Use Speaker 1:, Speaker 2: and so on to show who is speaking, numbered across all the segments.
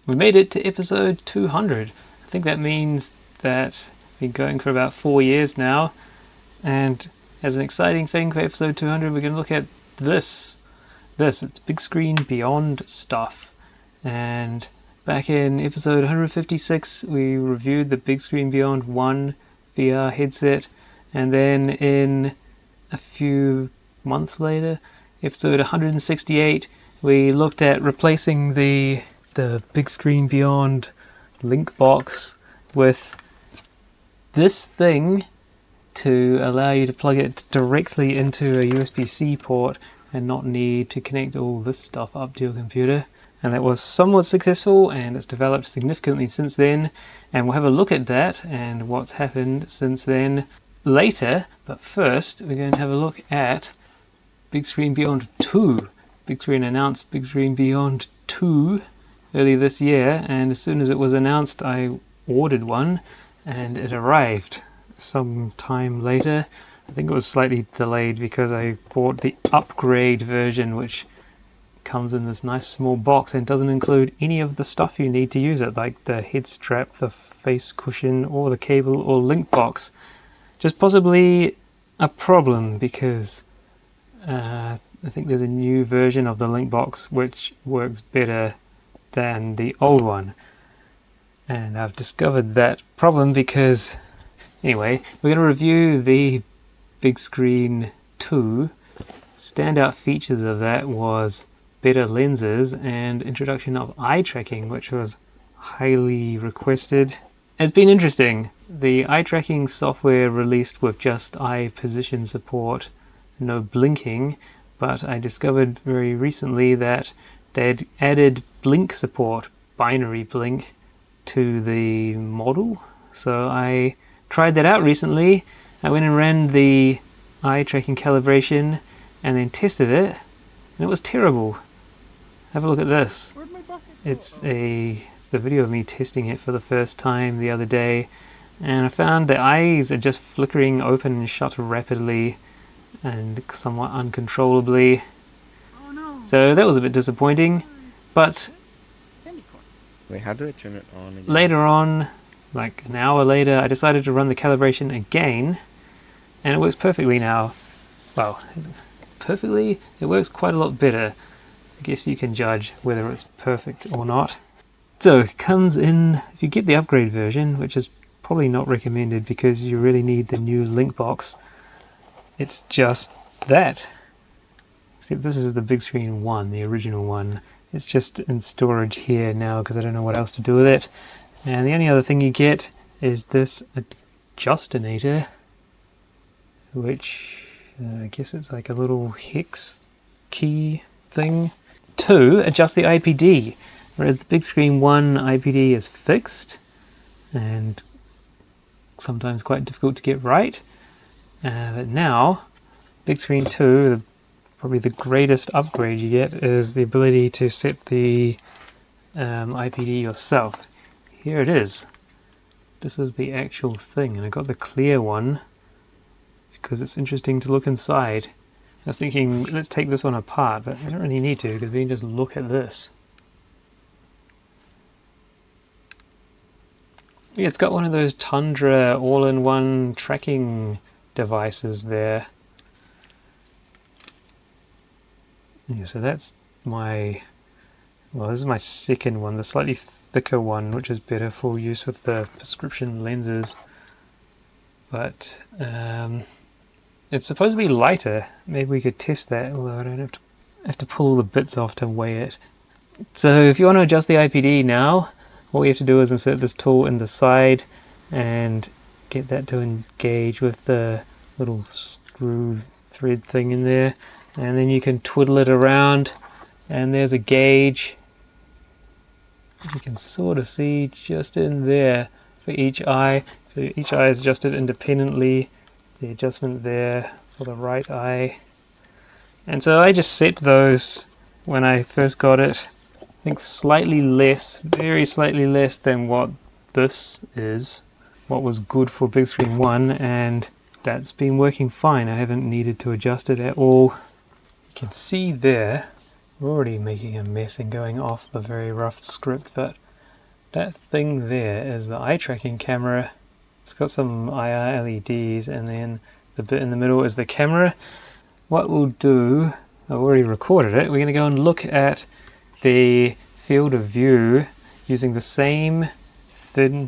Speaker 1: We made it to episode 200. I think that means that we've been going for about 4 years now. And as an exciting thing for episode 200, we're going to look at this. It's Bigscreen Beyond stuff. And back in episode 156, we reviewed the Bigscreen Beyond 1 VR headset. And then in a few months later, episode 168, we looked at replacing the Bigscreen Beyond Linkbox with this thing to allow you to plug it directly into a USB-C port and not need to connect all this stuff up to your computer. And that was somewhat successful, and it's developed significantly since then, and we'll have a look at that and what's happened since then later. But first we're going to have a look at Bigscreen Beyond 2. Bigscreen announced Bigscreen Beyond 2 earlier this year, and as soon as it was announced I ordered one, and it arrived some time later. I think it was slightly delayed because I bought the upgrade version, which comes in this nice small box and doesn't include any of the stuff you need to use it, like the head strap, the face cushion, or the cable or link box. Just possibly a problem because I think there's a new version of the link box which works better than the old one, and I've discovered that problem because anyway, we're going to review the Bigscreen 2. Standout features of that was better lenses and introduction of eye tracking, which was highly requested. It's been interesting. The eye tracking software released with just eye position support, no blinking, but I discovered very recently that they'd added blink support, binary blink, to the model. So I tried that out recently. I went and ran the eye tracking calibration and then tested it, and it was terrible. Have a look at this. It's the video of me testing it for the first time the other day, and I found the eyes are just flickering open and shut rapidly and somewhat uncontrollably. So that was a bit disappointing, but
Speaker 2: wait, how do I turn it on again?
Speaker 1: Later on, like an hour later, I decided to run the calibration again, and it works perfectly now. Well, perfectly? It works quite a lot better. I guess you can judge whether it's perfect or not. So it comes in, if you get the upgrade version, which is probably not recommended because you really need the new link box, it's just that. Except this is the Bigscreen 1, the original one. It's just in storage here now because I don't know what else to do with it. And the only other thing you get is this adjustinator, which I guess it's like a little hex key thing to adjust the IPD. Whereas the Bigscreen 1 IPD is fixed and sometimes quite difficult to get right. But now, Bigscreen 2, probably the greatest upgrade you get is the ability to set the IPD yourself. Here it is. This is the actual thing, and I got the clear one because it's interesting to look inside. I was thinking, let's take this one apart, but I don't really need to because we can just look at this. Yeah, it's got one of those Tundra all-in-one tracking devices there. Yeah, so that's my, well, this is my second one, the slightly thicker one, which is better for use with the prescription lenses. But it's supposed to be lighter. Maybe we could test that, although I don't have to pull all the bits off to weigh it. So if you want to adjust the IPD now, all you have to do is insert this tool in the side and get that to engage with the little screw thread thing in there, and then you can twiddle it around, and there's a gauge you can sort of see just in there for each eye. So each eye is adjusted independently, the adjustment there for the right eye. And so I just set those when I first got it, I think slightly less, very slightly less than what this is, what was good for Bigscreen 1, and that's been working fine. I haven't needed to adjust it at all. You can see there, we're already making a mess and going off the very rough script, but That thing there is the eye tracking camera. It's got some IR LEDs, and then the bit in the middle is the camera. What we'll do, I've already recorded it, we're going to go and look at the field of view using the same thinner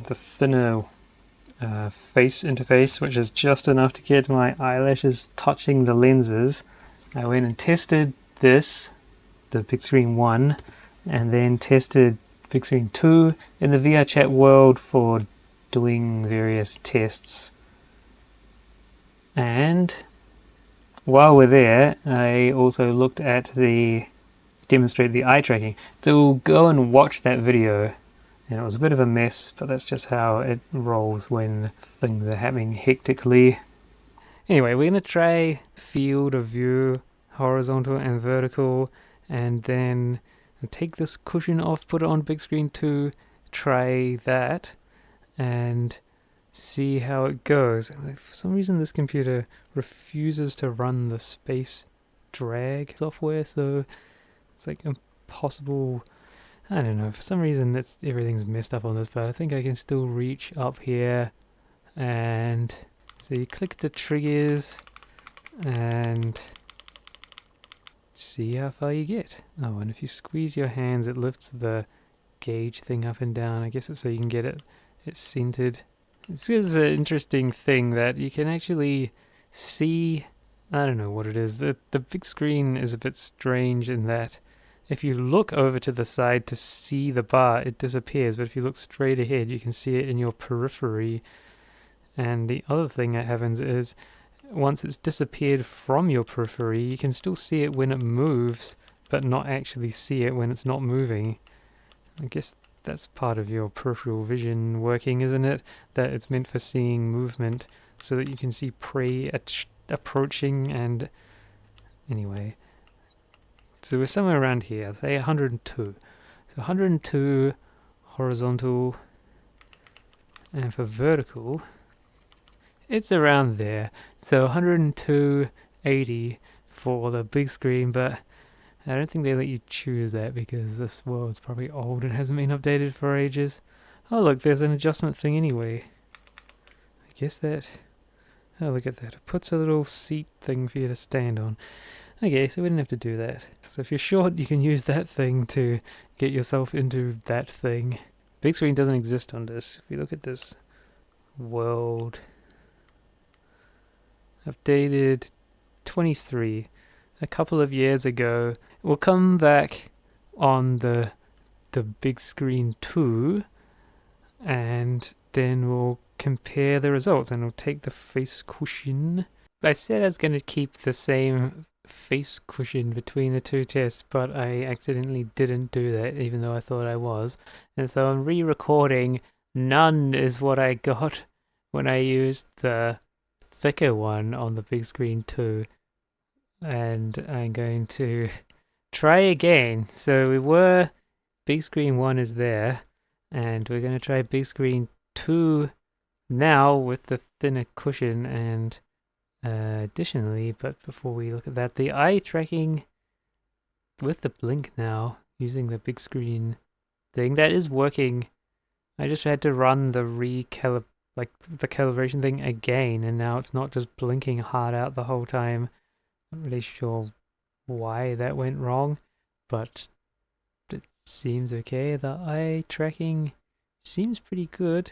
Speaker 1: face interface, which is just enough to get my eyelashes touching the lenses. I went and tested this, the Bigscreen 1, and then tested Bigscreen 2 in the VRChat world for doing various tests. And while we're there, I also looked at demonstrate the eye tracking. So we'll go and watch that video. And it was a bit of a mess, but that's just how it rolls when things are happening hectically. Anyway, we're going to try field of view, horizontal and vertical, and then take this cushion off, put it on Bigscreen 2, try that, and see how it goes. For some reason this computer refuses to run the space drag software, so it's like impossible. I don't know, for some reason everything's messed up on this, but I think I can still reach up here, and so you click the triggers and see how far you get. Oh, and if you squeeze your hands, it lifts the gauge thing up and down. I guess it's so you can get it centered. This is an interesting thing that you can actually see. I don't know what it is. The big screen is a bit strange in that if you look over to the side to see the bar, it disappears. But if you look straight ahead, you can see it in your periphery. And the other thing that happens is once it's disappeared from your periphery, you can still see it when it moves, but not actually see it when it's not moving. I guess that's part of your peripheral vision working, isn't it? That it's meant for seeing movement so that you can see prey approaching. And anyway, so we're somewhere around here, say 102. So 102 horizontal, and for vertical, it's around there. So 102.80 for the big screen, but I don't think they let you choose that because this world's probably old and hasn't been updated for ages. Oh look, there's an adjustment thing anyway. I guess that... Oh, look at that. It puts a little seat thing for you to stand on. Okay, so we didn't have to do that. So if you're short, you can use that thing to get yourself into that thing. Big screen doesn't exist on this. If you look at this world... Updated 23, a couple of years ago. We'll come back on the Bigscreen 2, and then we'll compare the results, and we'll take the face cushion. I said I was going to keep the same face cushion between the two tests, but I accidentally didn't do that, even though I thought I was. And so I'm re-recording. None is what I got when I used the thicker one on the Bigscreen 2, and I'm going to try again. So Bigscreen 1 is there, and we're going to try Bigscreen 2 now with the thinner cushion. And additionally, but before we look at that, the eye tracking with the blink now using the big screen thing, that is working. I just had to run the calibration thing again, and now it's not just blinking hard out the whole time. Not really sure why that went wrong, but it seems okay. The eye tracking seems pretty good.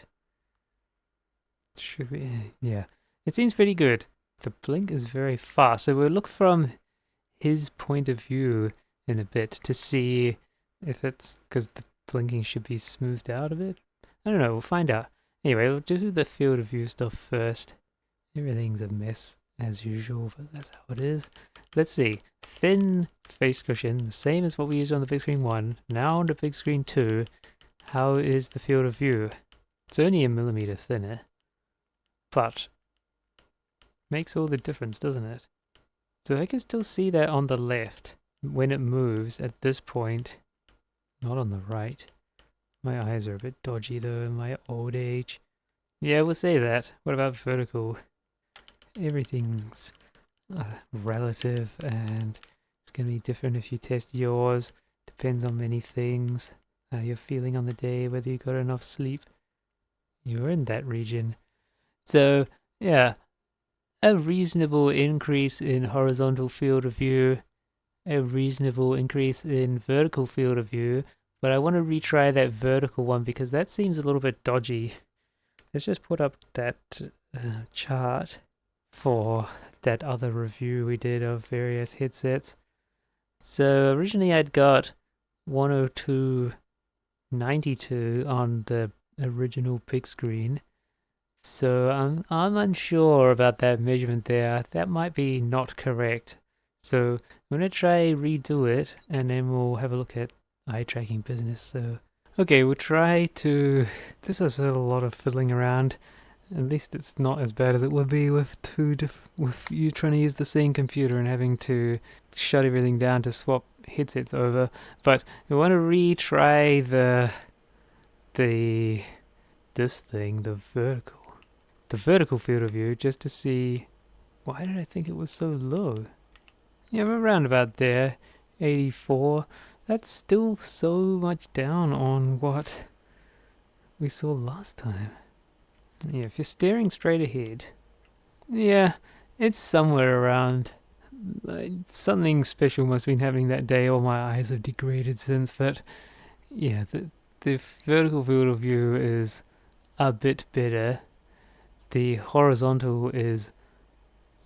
Speaker 1: Should we? Yeah, it seems pretty good. The blink is very fast, so we'll look from his point of view in a bit to see if it's because the blinking should be smoothed out a bit. I don't know, we'll find out. Anyway, we'll do the field of view stuff first. Everything's a mess as usual, but that's how it is. Let's see. Thin face cushion, the same as what we used on the Bigscreen 1. Now on the Bigscreen 2, how is the field of view? It's only 1 millimeter thinner, but makes all the difference, doesn't it? So I can still see that on the left when it moves at this point, not on the right. My eyes are a bit dodgy though in my old age. Yeah, we'll say that. What about vertical? Everything's relative, and it's going to be different if you test yours. Depends on many things. how you're feeling on the day, whether you got enough sleep. You're in that region. So, yeah, a reasonable increase in horizontal field of view, a reasonable increase in vertical field of view, but I want to retry that vertical one because that seems a little bit dodgy. Let's just put up that chart for that other review we did of various headsets. So originally I'd got 102.92 on the original Bigscreen. So I'm unsure about that measurement there. That might be not correct. So I'm going to try redo it, and then we'll have a look at eye tracking business. So okay, we'll try to... This is a lot of fiddling around. At least it's not as bad as it would be with with you trying to use the same computer and having to shut everything down to swap headsets over. But we want to retry this thing, the vertical field of view, just to see why did I think it was so low. Yeah, we're around about there, 84. That's still so much down on what we saw last time. Yeah, if you're staring straight ahead, yeah, it's somewhere around. Something special must have been happening that day, or my eyes have degraded since. But yeah, the vertical field of view is a bit better. The horizontal is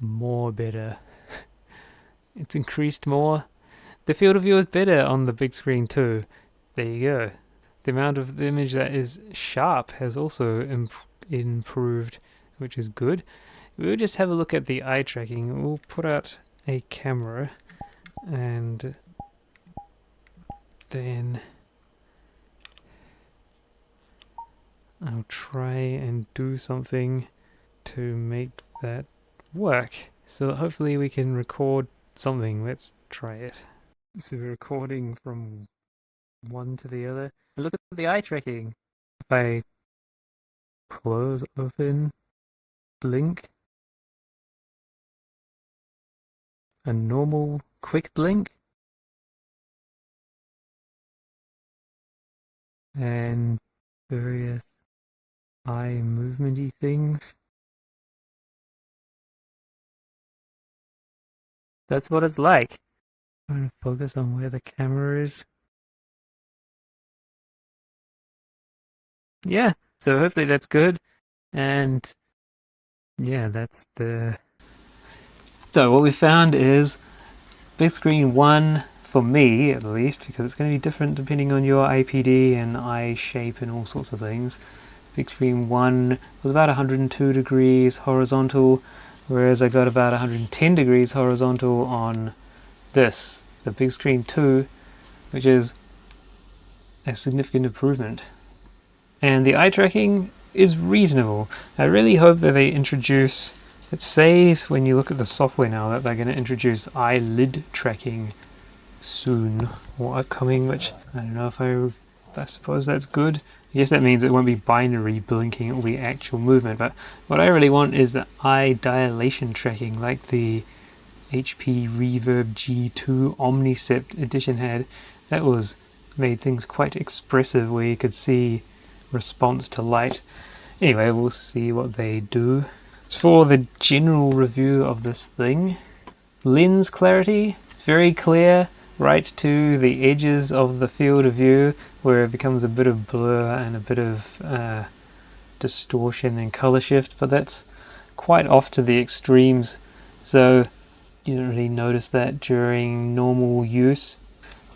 Speaker 1: more better. It's increased more. The field of view is better on the big screen too. There you go. The amount of the image that is sharp has also improved, which is good. We'll just have a look at the eye tracking. We'll put out a camera and then I'll try and do something to make that work. So that hopefully we can record something. Let's try it. So we're recording from one to the other. Look at the eye tracking. If I close, open, blink, a normal quick blink, and various eye movementy things. That's what it's like. I'm trying to focus on where the camera is. Yeah, so hopefully that's good. And yeah, that's the... So what we found is Bigscreen 1, for me at least, because it's going to be different depending on your IPD and eye shape and all sorts of things. Bigscreen 1 was about 102 degrees horizontal, whereas I got about 110 degrees horizontal on this, the Bigscreen 2, which is a significant improvement. And the eye tracking is reasonable. I really hope that they introduce... It says when you look at the software now that they're going to introduce eyelid tracking soon or upcoming, which I don't know if I suppose that's good. I guess that means it won't be binary blinking, it will be actual movement. But what I really want is the eye dilation tracking, like the HP Reverb G2 Omnicept edition had. That made things quite expressive, where you could see response to light. Anyway, we'll see what they do. For the general review of this thing, lens clarity, it's very clear right to the edges of the field of view, where it becomes a bit of blur and a bit of distortion and color shift, but that's quite off to the extremes, so you don't really notice that during normal use.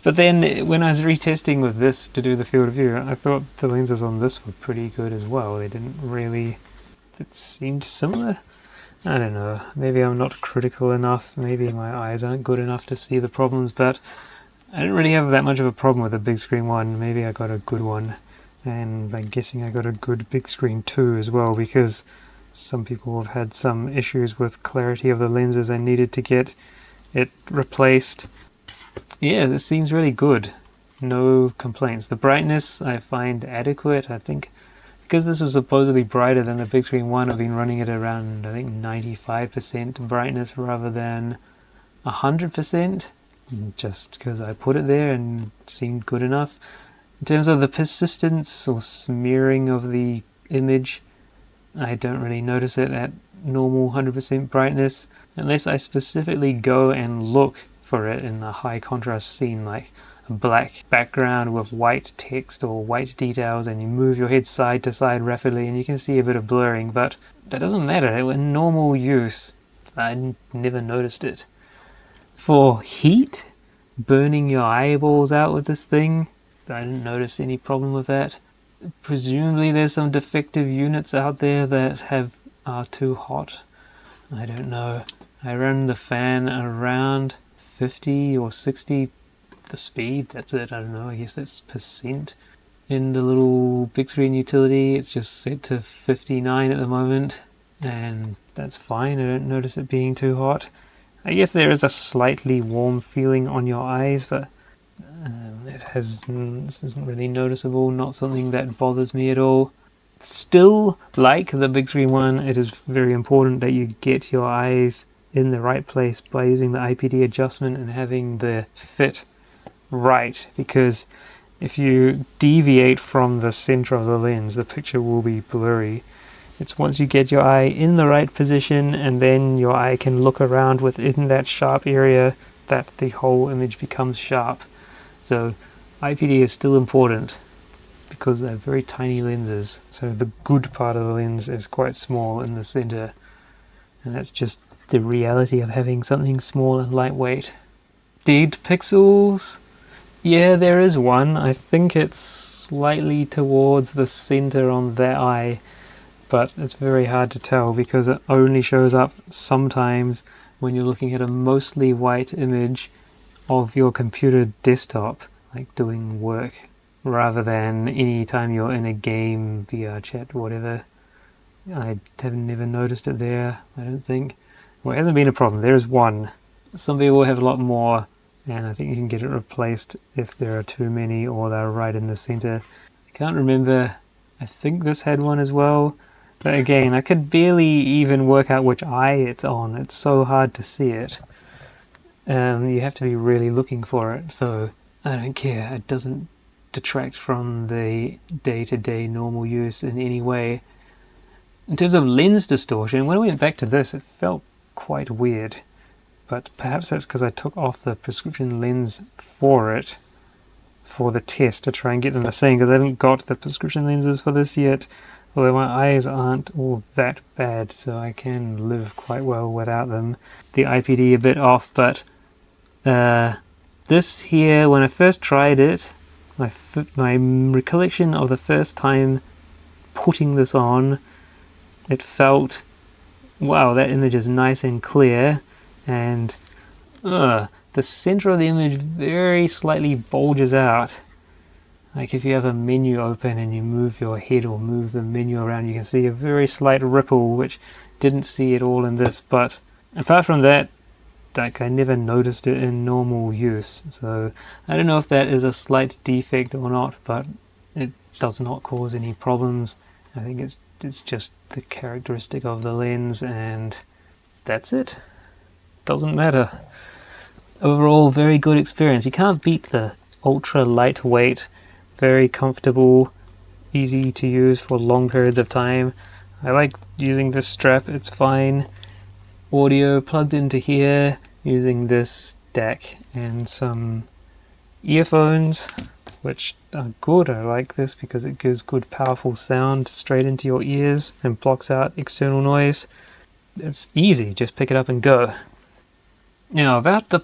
Speaker 1: But then when I was retesting with this to do the field of view, I thought the lenses on this were pretty good as well. They didn't really... It seemed similar. I don't know, maybe I'm not critical enough, maybe my eyes aren't good enough to see the problems, but I didn't really have that much of a problem with the big screen one. Maybe I got a good one, and I'm guessing I got a good big screen 2 as well, because some people have had some issues with clarity of the lenses and needed to get it replaced. Yeah, this seems really good. No complaints. The brightness I find adequate. I think because this is supposedly brighter than the big screen one, I've been running it around, I think, 95% brightness rather than 100%, just because I put it there and it seemed good enough. In terms of the persistence or smearing of the image, I don't really notice it at normal 100% brightness unless I specifically go and look for it in a high contrast scene, like a black background with white text or white details, and you move your head side to side rapidly and you can see a bit of blurring, but that doesn't matter. In normal use, I never noticed it. For heat, burning your eyeballs out with this thing, I didn't notice any problem with that. Presumably there's some defective units out there that are too hot. I don't know. I run the fan around 50 or 60 the speed, that's it. I don't know, I guess that's percent. In the little Bigscreen utility, it's just set to 59 at the moment, and that's fine. I don't notice it being too hot. I guess there is a slightly warm feeling on your eyes, but this isn't really noticeable, not something that bothers me at all. Still, like the Bigscreen one, it is very important that you get your eyes in the right place by using the IPD adjustment and having the fit right, because if you deviate from the center of the lens, the picture will be blurry. It's once you get your eye in the right position and then your eye can look around within that sharp area that the whole image becomes sharp. So IPD is still important because they're very tiny lenses, so the good part of the lens is quite small in the center, and that's just the reality of having something small and lightweight. Dead pixels? Yeah, there is one. I think it's slightly towards the center on that eye, but it's very hard to tell because it only shows up sometimes when you're looking at a mostly white image of your computer desktop, like doing work, rather than any time you're in a game, VR chat, whatever. I have never noticed it there, I don't think. Well, it hasn't been a problem. There is one. Some people have a lot more, and I think you can get it replaced if there are too many or they're right in the center. I can't remember. I think this had one as well. But again, I could barely even work out which eye it's on. It's so hard to see it. You have to be really looking for it, so I don't care. It doesn't detract from the day-to-day normal use in any way. In terms of lens distortion, when I went back to this, it felt quite weird. But perhaps that's because I took off the prescription lens for it, for the test, to try and get them the same, because I haven't got the prescription lenses for this yet. Although my eyes aren't all that bad, so I can live quite well without them. The IPD a bit off, but this here, when I first tried it, my recollection of the first time putting this on, it felt, wow, that image is nice and clear, and the center of the image very slightly bulges out. Like if you have a menu open and you move your head or move the menu around, you can see a very slight ripple, which didn't see at all in this. But apart from that, like, I never noticed it in normal use. So I don't know if that is a slight defect or not, but it does not cause any problems. I think it's just the characteristic of the lens, and that's it. Doesn't matter. Overall, very good experience. You can't beat the ultra lightweight, very comfortable, easy to use for long periods of time. I like using this strap, it's fine. Audio plugged into here using this DAC and some earphones, which are good. I like this because it gives good powerful sound straight into your ears and blocks out external noise. It's easy, just pick it up and go. Now, about the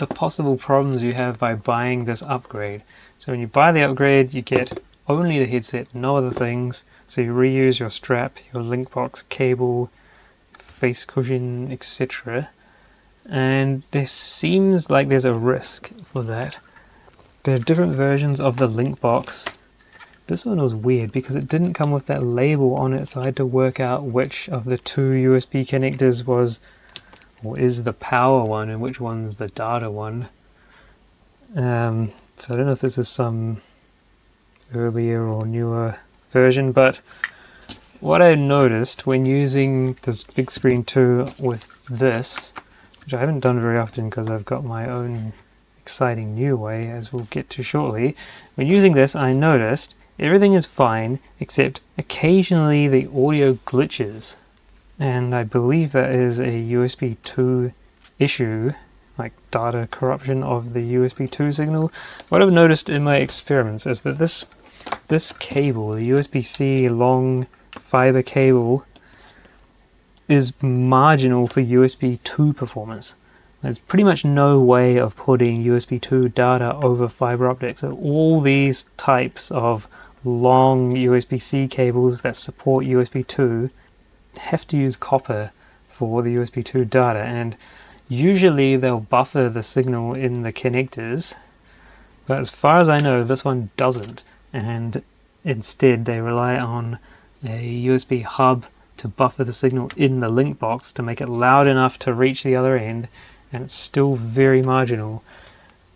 Speaker 1: possible problems you have by buying this upgrade. So when you buy the upgrade, you get only the headset, no other things. So you reuse your strap, your Linkbox cable, face cushion, etc. And there seems like there's a risk for that. There are different versions of the Linkbox. This one was weird because it didn't come with that label on it, so I had to work out which of the two USB connectors was or is the power one and which one's the data one. So I don't know if this is some earlier or newer version, but what I noticed when using this Bigscreen 2 with this, which I haven't done very often because I've got my own exciting new way, as we'll get to shortly. When using this, I noticed everything is fine except occasionally the audio glitches, and I believe that is a USB 2 issue, like data corruption of the USB 2 signal. What I've noticed in my experiments is that this cable, the USB-C long fiber cable, is marginal for USB 2 performance. There's pretty much no way of putting USB 2 data over fiber optic. So all these types of long USB-C cables that support USB 2 have to use copper for the USB 2 data, and usually they'll buffer the signal in the connectors, but as far as I know this one doesn't, and instead they rely on a USB hub to buffer the signal in the link box to make it loud enough to reach the other end, and it's still very marginal.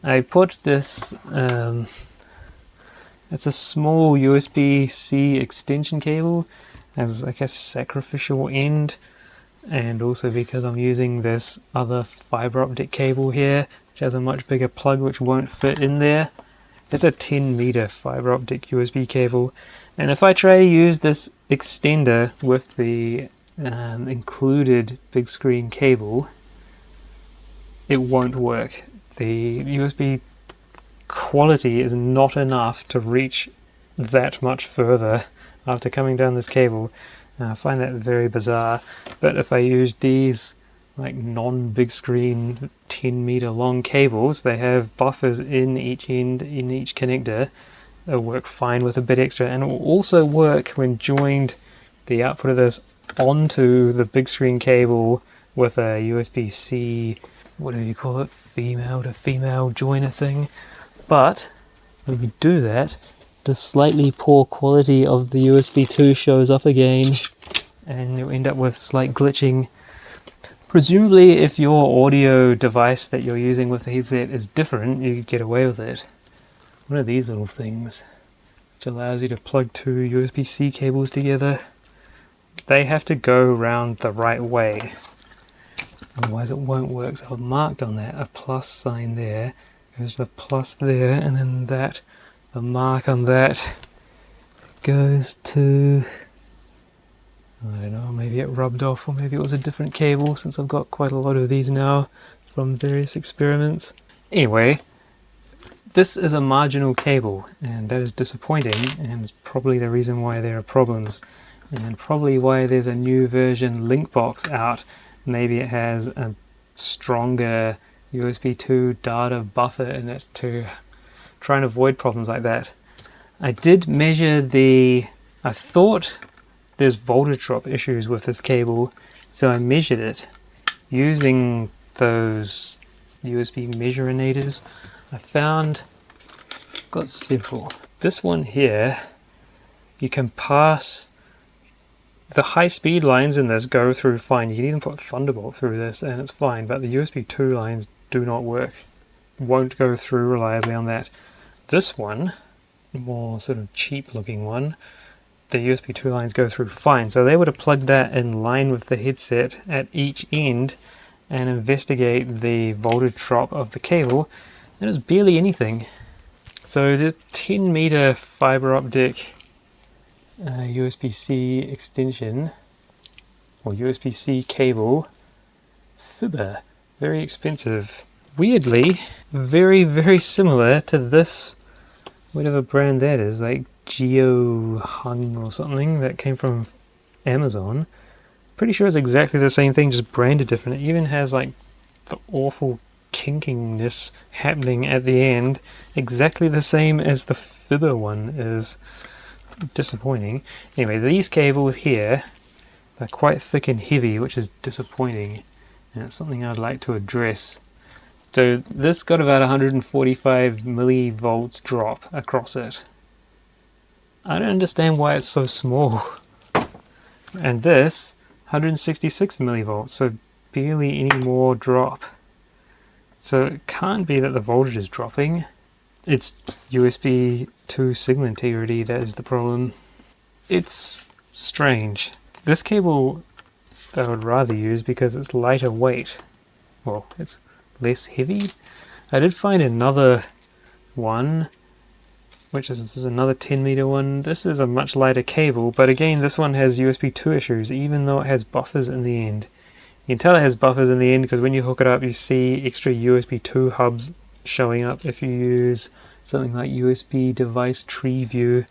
Speaker 1: I put this, it's a small USB-C extension cable as I guess sacrificial end, and also because I'm using this other fiber optic cable here which has a much bigger plug which won't fit in there. It's a 10-meter fiber optic USB cable, and if I try to use this extender with the included big screen cable, it won't work. The USB quality is not enough to reach that much further after coming down this cable. I find that very bizarre, but if I use these like non-big screen 10-meter long cables, they have buffers in each end, in each connector. They'll work fine with a bit extra, and it will also work when joined the output of this onto the big screen cable with a USB-C, whatever you call it, female to female joiner thing. But when we do that, the slightly poor quality of the USB 2 shows up again, and you'll end up with slight glitching. Presumably if your audio device that you're using with the headset is different, you could get away with it. One of these little things which allows you to plug two USB-C cables together. They have to go around the right way, otherwise it won't work. So I've marked on that a plus sign there. There's the plus there, and then that, the mark on that goes to, I don't know, maybe it rubbed off, or maybe it was a different cable, since I've got quite a lot of these now from various experiments. Anyway, this is a marginal cable, and that is disappointing, and it's probably the reason why there are problems, and probably why there's a new version Linkbox out. Maybe it has a stronger USB 2 data buffer in it to try and avoid problems like that. I did measure I thought there's voltage drop issues with this cable, so I measured it using those USB measurinators. I found, got several. This one here, you can pass the high speed lines in this, go through fine. You can even put Thunderbolt through this and it's fine, but the USB 2 lines do not work. Won't go through reliably on that. This one, more sort of cheap looking one, the USB 2 lines go through fine. So they would have plugged that in line with the headset at each end and investigate the voltage drop of the cable, and it's barely anything. So just 10-meter fiber optic USB-C extension, or USB-C cable, fibber, very expensive. Weirdly, very, very similar to this, whatever brand that is, like Geo Hung or something that came from Amazon. Pretty sure it's exactly the same thing, just branded different. It even has like the awful kinkiness happening at the end, exactly the same as the fibber one is. Disappointing. Anyway, these cables here, they're quite thick and heavy, which is disappointing, and it's something I'd like to address. So this got about 145 millivolts drop across it. I don't understand why it's so small. And this 166 millivolts, so barely any more drop. So it can't be that the voltage is dropping. It's USB 2 signal integrity that is the problem. It's strange. This cable I would rather use because it's lighter weight. Well, it's less heavy. I did find another one, which is, this is another 10-meter one. This is a much lighter cable, but again, this one has USB 2 issues, even though it has buffers in the end. You can tell it has buffers in the end because when you hook it up, you see extra USB 2 hubs showing up if you use something like USB device tree view,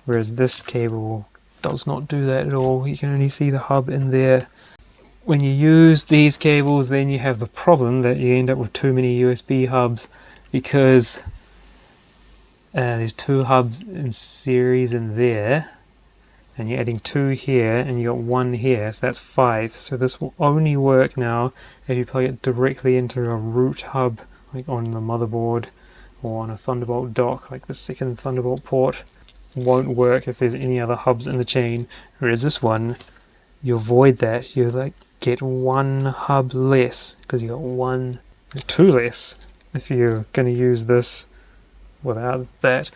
Speaker 1: whereas this cable does not do that at all. You can only see the hub in there. When you use these cables, then you have the problem that you end up with too many USB hubs because there's 2 hubs in series in there, and you're adding 2 here, and you got 1 here, so that's 5. So this will only work now if you plug it directly into a root hub, like on the motherboard or on a Thunderbolt dock, like the second Thunderbolt port. Won't work if there's any other hubs in the chain, whereas this one, you avoid that. You like get 1 hub less because you got 2 less if you're going to use this without that.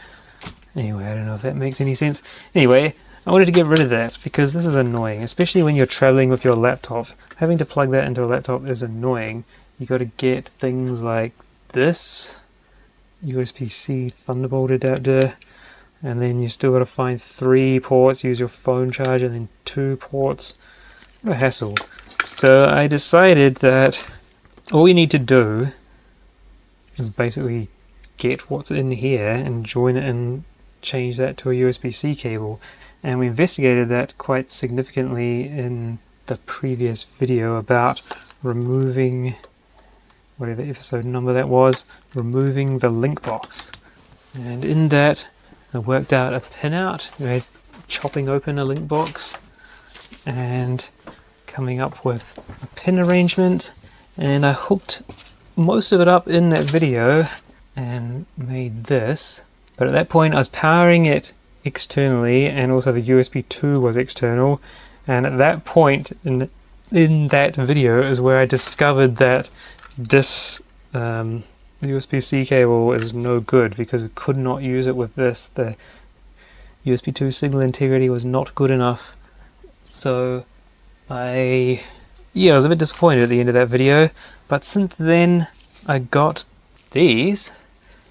Speaker 1: Anyway, I don't know if that makes any sense. Anyway, I wanted to get rid of that because this is annoying, especially when you're traveling with your laptop. Having to plug that into a laptop is annoying. You got to get things like this USB-C Thunderbolt adapter, and then you still got to find 3 ports, use your phone charger, and then 2 ports. What a hassle. So I decided that all you need to do is basically get what's in here and join it and change that to a USB-C cable. And we investigated that quite significantly in the previous video about removing, whatever episode number that was, removing the link box. And in that I worked out a pinout, chopping open a link box and coming up with a pin arrangement, and I hooked most of it up in that video and made this. But at that point I was powering it externally, and also the USB 2 was external, and at that point in that video is where I discovered that this USB-C cable is no good because we could not use it with this. The USB 2 signal integrity was not good enough, so I was a bit disappointed at the end of that video. But since then I got these,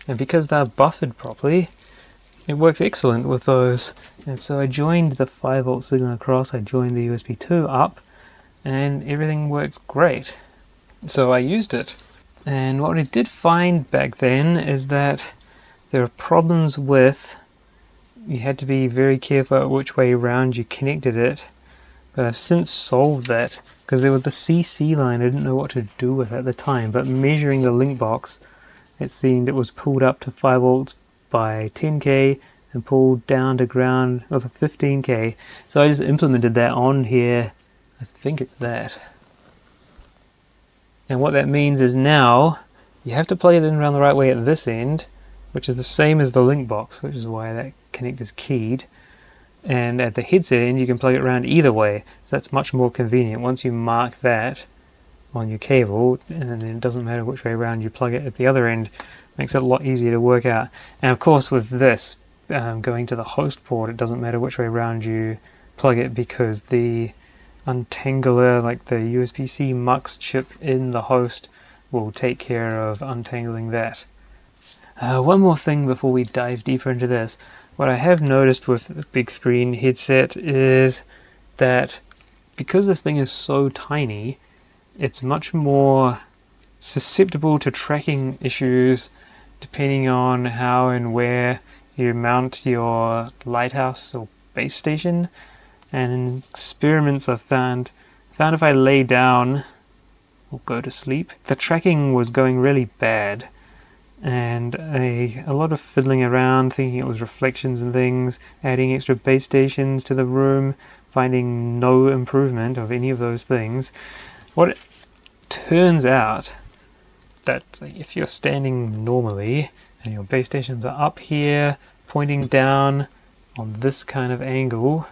Speaker 1: and because they're buffered properly, it works excellent with those. And so I joined the 5V signal across, I joined the USB 2 up, and everything works great. So I used it. And what I did find back then is that there are problems with, you had to be very careful which way around you connected it. But I've since solved that, because there was the CC line I didn't know what to do with at the time, but measuring the link box, it seemed it was pulled up to 5V by 10k and pulled down to ground with a 15k. So I just implemented that on here. I think it's that. And what that means is now you have to plug it in around the right way at this end, which is the same as the link box, which is why that connector's keyed. And at the headset end you can plug it around either way, so that's much more convenient. Once you mark that on your cable, and then it doesn't matter which way around you plug it at the other end, makes it a lot easier to work out. And of course with this, going to the host port, it doesn't matter which way around you plug it because the untangler, like the USB-C MUX chip in the host, will take care of untangling that. One more thing before we dive deeper into this. What I have noticed with the big screen headset is that because this thing is so tiny, it's much more susceptible to tracking issues depending on how and where you mount your lighthouse or base station. And in experiments I've found if I lay down or go to sleep, the tracking was going really bad. And a lot of fiddling around, thinking it was reflections and things, adding extra base stations to the room, finding no improvement of any of those things. What it turns out that if you're standing normally and your base stations are up here, pointing down on this kind of angle,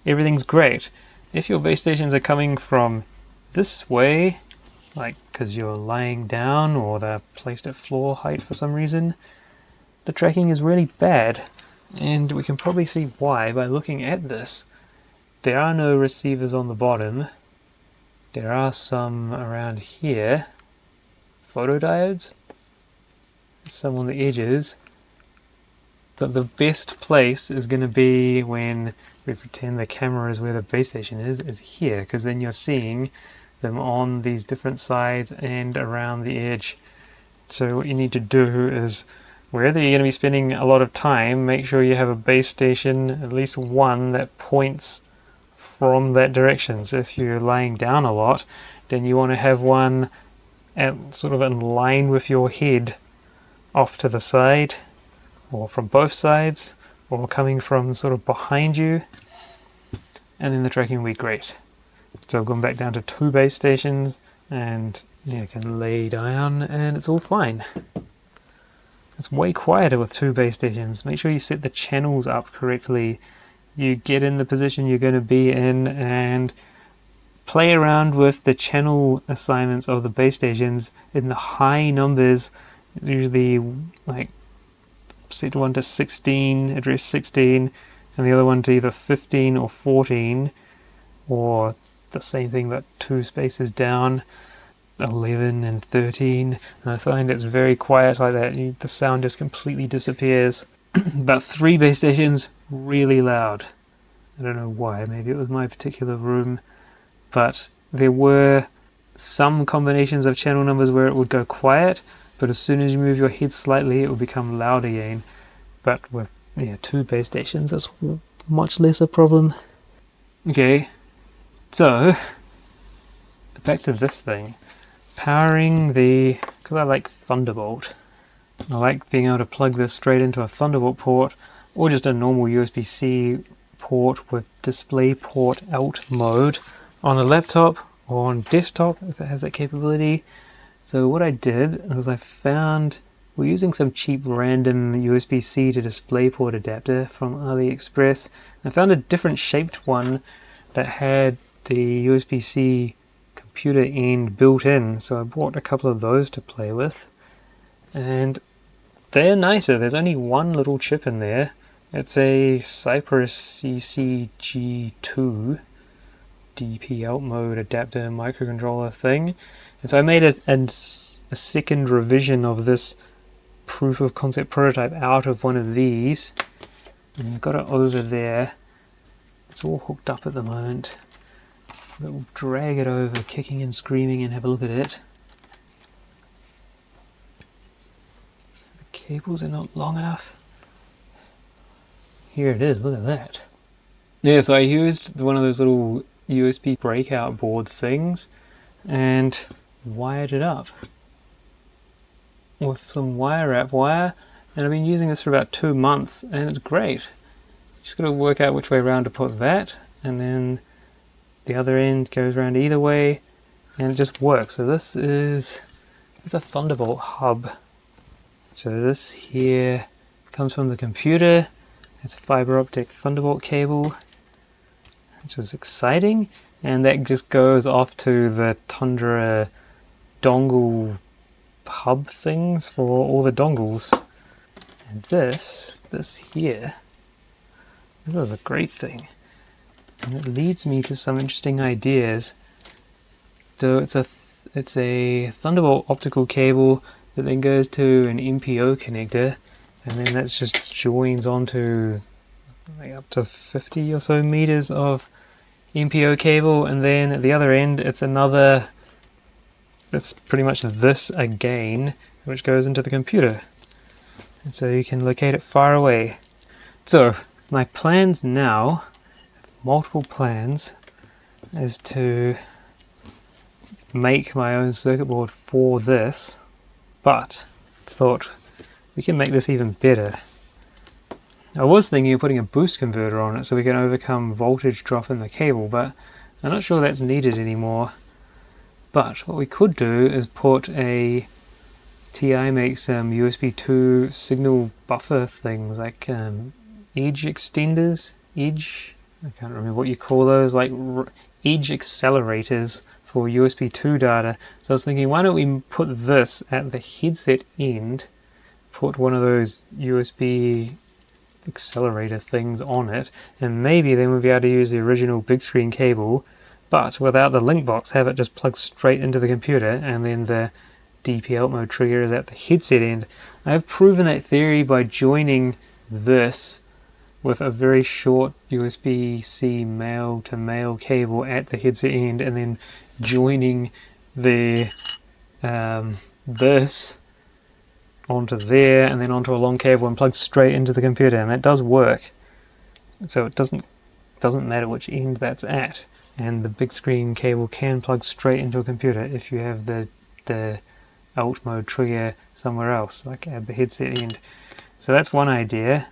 Speaker 1: everything's great. If your base stations are coming from this way, like because you're lying down or they're placed at floor height for some reason, the tracking is really bad. And we can probably see why by looking at this. There are no receivers on the bottom. There are some around here. Photodiodes. some on the edges. But the best place is going to be when we pretend the camera is where the base station is here, because then you're seeing them on these different sides and around the edge. So what you need to do is, wherever you're going to be spending a lot of time, make sure you have a base station, at least one, that points from that direction. So if you're laying down a lot, then you want to have one at sort of in line with your head, off to the side, or from both sides, or coming from sort of behind you, and then the tracking will be great. So I've gone back down to 2 base stations, and you can lay down and it's all fine. It's way quieter with 2 base stations. Make sure you set the channels up correctly. You get in the position you're going to be in and play around with the channel assignments of the base stations in the high numbers, usually like set one to 16, address 16, and the other one to either 15 or 14, or the same thing but 2 spaces down, 11 and 13. And I find it's very quiet like that. The sound just completely disappears. But 3 base stations, really loud. I don't know why, maybe it was my particular room, but there were some combinations of channel numbers where it would go quiet, but as soon as you move your head slightly it will become loud again. But with 2 base stations, that's much less a problem. Okay, so back to this thing. Powering because I like Thunderbolt. I like being able to plug this straight into a Thunderbolt port, or just a normal USB-C port with DisplayPort out mode on a laptop or on desktop if it has that capability. So what I did is I found, we're using some cheap random USB-C to DisplayPort adapter from AliExpress. I found a different shaped one that had the USB-C computer end built in, so I bought a couple of those to play with, and they're nicer. There's only one little chip in there. It's a Cypress CCG2 DP out mode adapter microcontroller thing, and so I made a second revision of this proof of concept prototype out of one of these, and I've got it over there. It's all hooked up at the moment. We'll drag it over, kicking and screaming, and have a look at it. The cables are not long enough. Here it is, look at that. Yeah, so I used one of those little USB breakout board things and wired it up with some wire wrap wire, and I've been using this for about 2 months and it's great. Just got to work out which way around to put that, and then the other end goes around either way, and it just works. So this is a Thunderbolt hub. So this here comes from the computer. It's a fiber optic Thunderbolt cable, which is exciting, and that just goes off to the Tundra dongle hub things for all the dongles. And this here, this is a great thing, and it leads me to some interesting ideas. So it's a Thunderbolt optical cable that then goes to an MPO connector, and then that's just joins onto like up to 50 or so meters of MPO cable, and then at the other end it's pretty much this again, which goes into the computer, and so you can locate it far away. So my plans now, multiple plans, is to make my own circuit board for this, but thought we can make this even better. I was thinking of putting a boost converter on it so we can overcome voltage drop in the cable, but I'm not sure that's needed anymore. But what we could do is put TI makes some USB 2 signal buffer things, like edge extenders, I can't remember what you call those, like edge accelerators for USB 2 data. So I was thinking, why don't we put this at the headset end, put one of those USB accelerator things on it, and maybe then we'll be able to use the original Bigscreen cable, but without the link box, have it just plugged straight into the computer, and then the DP out mode trigger is at the headset end. I have proven that theory by joining this with a very short USB-C male to male cable at the headset end, and then joining the this onto there and then onto a long cable and plugged straight into the computer, and that does work. So it doesn't matter which end that's at, and the big screen cable can plug straight into a computer if you have the alt mode trigger somewhere else, like at the headset end. So that's one idea,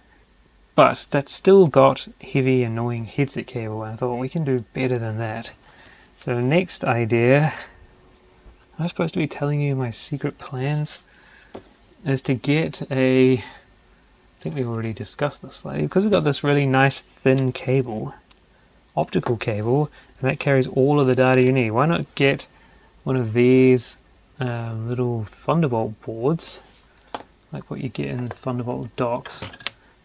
Speaker 1: but that's still got heavy annoying headset cable, and I thought we can do better than that. So next idea, I'm supposed to be telling you my secret plans, is to get I think we've already discussed this slightly, because we've got this really nice thin cable, optical cable, and that carries all of the data you need. Why not get one of these little Thunderbolt boards, like what you get in Thunderbolt docks.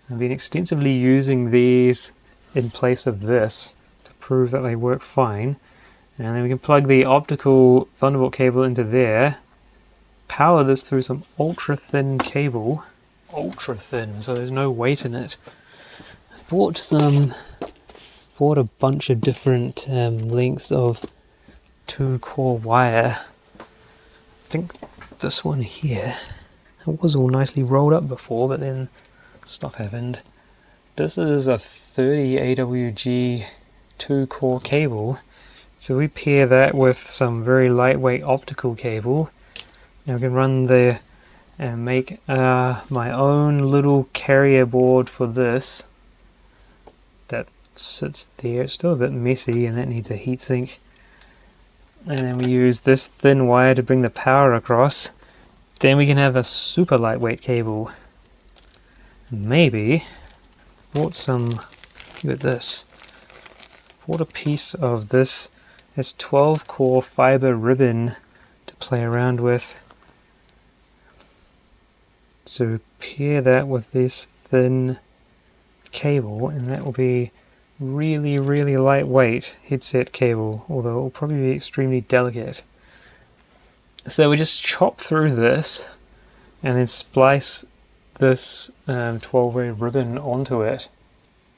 Speaker 1: I've been extensively using these in place of this to prove that they work fine, and then we can plug the optical Thunderbolt cable into there, power this through some ultra thin cable, ultra thin, so there's no weight in it. Bought a bunch of different lengths of 2-core wire. I think this one here, it was all nicely rolled up before, but then stuff happened. This is a 30 AWG 2-core cable, so we pair that with some very lightweight optical cable. Now we can run the and make my own little carrier board for this that sits there. It's still a bit messy and that needs a heatsink. And then we use this thin wire to bring the power across. Then we can have a super lightweight cable. Maybe bought some, look at this, bought a piece of this. It's 12-core fiber ribbon to play around with. So pair that with this thin cable, and that will be really, really lightweight headset cable, although it will probably be extremely delicate. So we just chop through this and then splice this 12-way ribbon onto it.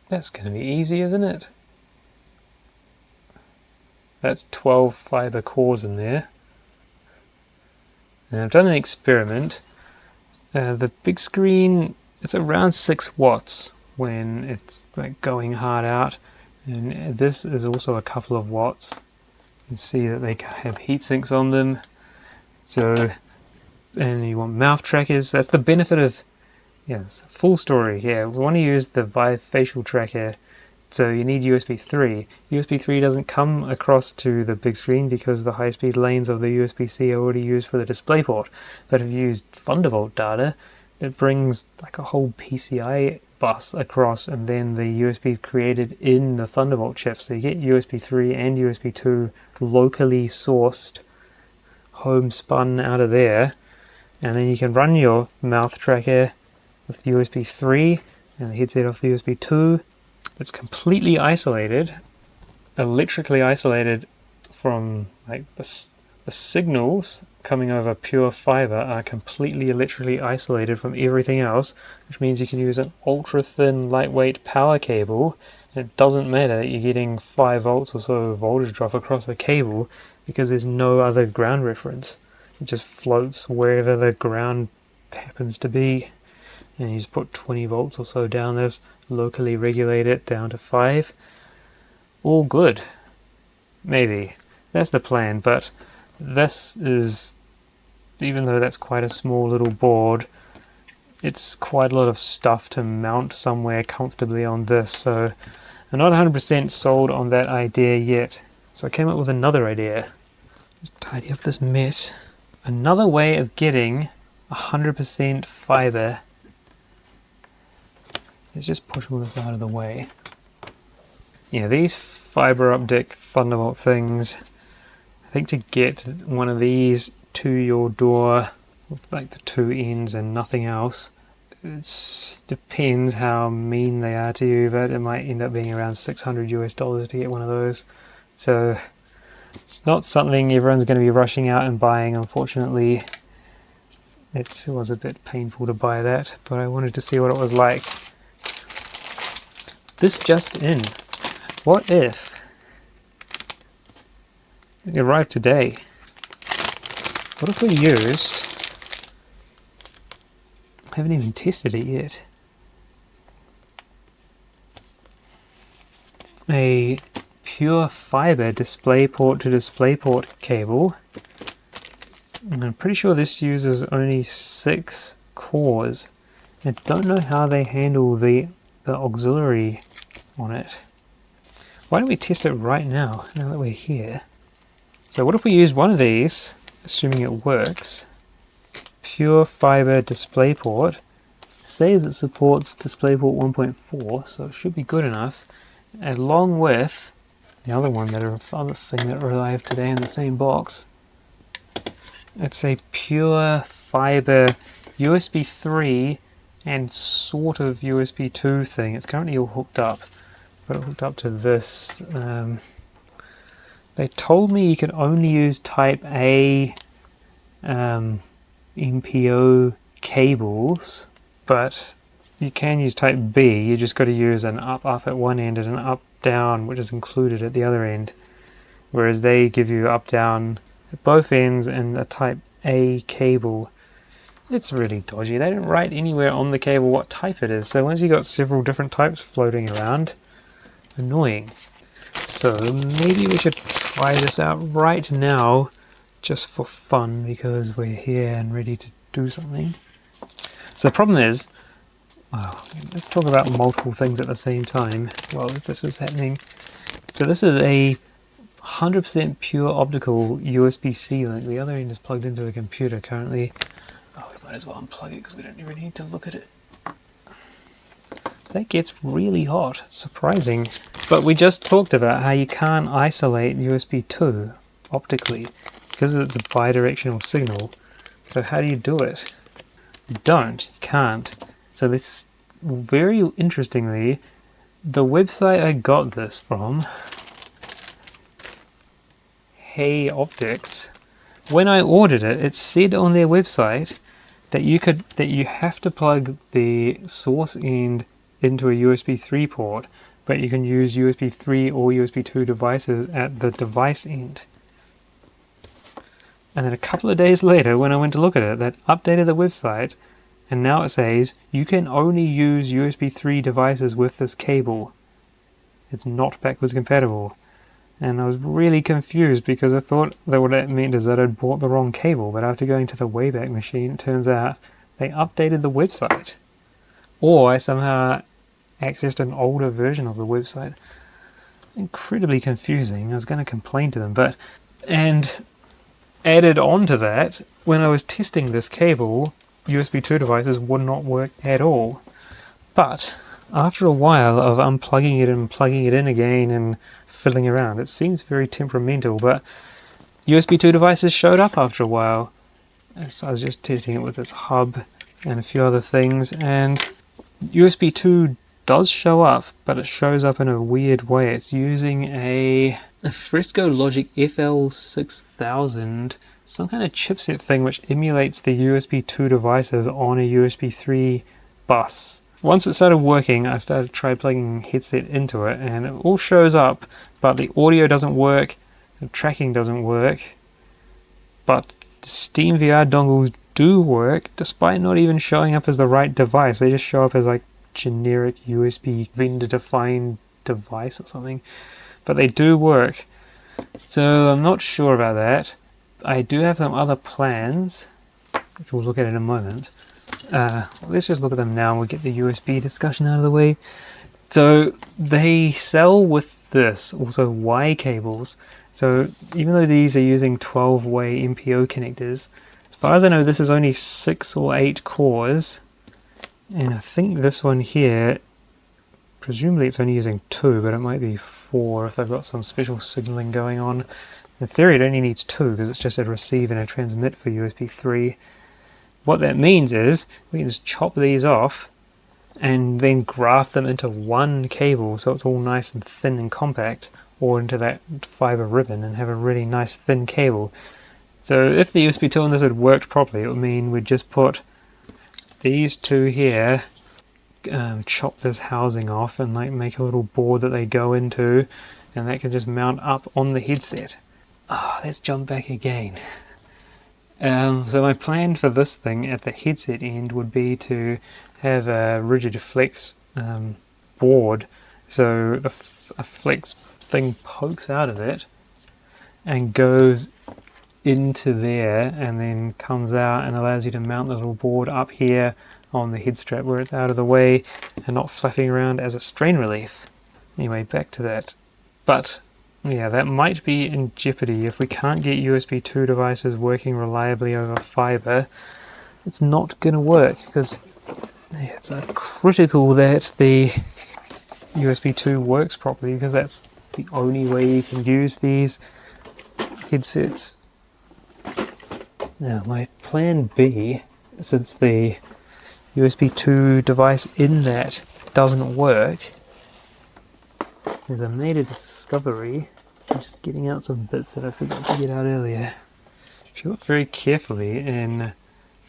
Speaker 1: That's going to be easy, isn't it? That's 12 fiber cores in there. And I've done an experiment. The big screen, it's around 6 watts when it's like going hard out, and this is also a couple of watts. You can see that they have heat sinks on them. So, and you want mouth trackers. That's the benefit of, yeah, it's a full story here. We want to use the Vive facial tracker, so you need USB 3. USB 3 doesn't come across to the big screen because the high-speed lanes of the USB-C are already used for the DisplayPort. But if you use Thunderbolt data, it brings like a whole PCI bus across, and then the USB is created in the Thunderbolt chip. So you get USB 3 and USB 2 locally sourced, homespun out of there, and then you can run your mouth tracker with USB 3 and the headset off the USB 2. It's completely isolated, electrically isolated from like the signals coming over pure fiber are completely electrically isolated from everything else, which means you can use an ultra thin lightweight power cable, and it doesn't matter that you're getting 5 volts or so voltage drop across the cable because there's no other ground reference. It just floats wherever the ground happens to be, and you just put 20 volts or so down this, locally regulate it down to 5. All good. Maybe. That's the plan, but this is, even though that's quite a small little board, it's quite a lot of stuff to mount somewhere comfortably on this, so I'm not 100% sold on that idea yet. So I came up with another idea. Just tidy up this mess. Another way of getting 100% fiber. Let's just push all this out of the way. Yeah, these fiber optic Thunderbolt things, I think to get one of these to your door with like the 2 ends and nothing else, it depends how mean they are to you, but it might end up being around $600 US to get one of those. So it's not something everyone's going to be rushing out and buying, unfortunately. it was a bit painful to buy that, but I wanted to see what it was like. This just in. What if it arrived today? What if we used... I haven't even tested it yet. A pure fiber DisplayPort to DisplayPort cable. And I'm pretty sure this uses only 6 cores. I don't know how they handle the auxiliary on it. Why don't we test it right now that we're here? So what if we use one of these, assuming it works? Pure fiber DisplayPort. Says it supports DisplayPort 1.4, so it should be good enough. Along with the other one, other thing that arrived today in the same box. It's a pure fiber USB 3 and sort of USB 2 thing. It's currently all hooked up, but hooked up to this. They told me you can only use Type A MPO cables, but you can use Type B. You just got to use an up at one end and an up down, which is included at the other end, whereas they give you up down at both ends and a Type A cable. It's really dodgy. They don't write anywhere on the cable what type it is, so once you got several different types floating around, annoying. So maybe we should try this out right now just for fun, because we're here and ready to do something. So the problem is, let's talk about multiple things at the same time while this is happening. So this is a 100% pure optical USB-C link. The other end is plugged into the computer currently. Oh, we might as well unplug it because we don't really need to look at it. That gets really hot. It's surprising. But we just talked about how you can't isolate USB 2 optically because it's a bidirectional signal. So how do you do it? You can't. So this, very interestingly, the website I got this from, Hey Optics, when I ordered it, it said on their website that you have to plug the source end into a USB 3 port, but you can use USB 3 or USB 2 devices at the device end. And then a couple of days later, when I went to look at it, that updated the website, and now it says you can only use USB 3 devices with this cable. It's not backwards compatible. And I was really confused because I thought that what that meant is that I'd bought the wrong cable, but after going to the Wayback Machine, it turns out they updated the website. Or I somehow accessed an older version of the website. Incredibly confusing. I was going to complain to them, and added on to that, when I was testing this cable, USB 2 devices would not work at all. But after a while of unplugging it and plugging it in again and fiddling around, it seems very temperamental, but USB 2 devices showed up after a while. So I was just testing it with this hub and a few other things, and USB 2 does show up, but it shows up in a weird way. It's using a Fresco Logic FL6000, some kind of chipset thing which emulates the USB 2 devices on a USB 3 bus. Once it started working, I started try plugging headset into it, and it all shows up, but the audio doesn't work, the tracking doesn't work, but the Steam VR dongles do work, despite not even showing up as the right device. They just show up as like generic USB vendor-defined device or something, but they do work. So I'm not sure about that. I do have some other plans, which we'll look at in a moment. Let's just look at them now and we'll get the USB discussion out of the way. So they sell with this also Y cables. So even though these are using 12-way MPO connectors, as far as I know this is only 6 or 8 cores, and I think this one here, presumably it's only using 2, but it might be 4 if they've got some special signaling going on. In theory it only needs 2 because it's just a receive and a transmit for USB 3. What that means is we can just chop these off and then graft them into one cable so it's all nice and thin and compact, or into that fiber ribbon and have a really nice thin cable. So if the USB 2 on this had worked properly, it would mean we'd just put these two here, chop this housing off and like make a little board that they go into, and that can just mount up on the headset. Let's jump back again. So my plan for this thing at the headset end would be to have a rigid flex board, so a flex thing pokes out of it and goes into there and then comes out and allows you to mount the little board up here on the head strap where it's out of the way and not flapping around as a strain relief. Anyway, back to that. But yeah, that might be in jeopardy if we can't get USB 2 devices working reliably over fiber. It's not going to work because it's critical that the USB 2 works properly, because that's the only way you can use these headsets. Now my plan B, since the USB 2 device in that doesn't work, is I made a discovery. I'm just getting out some bits that I forgot to get out earlier. If you look very carefully in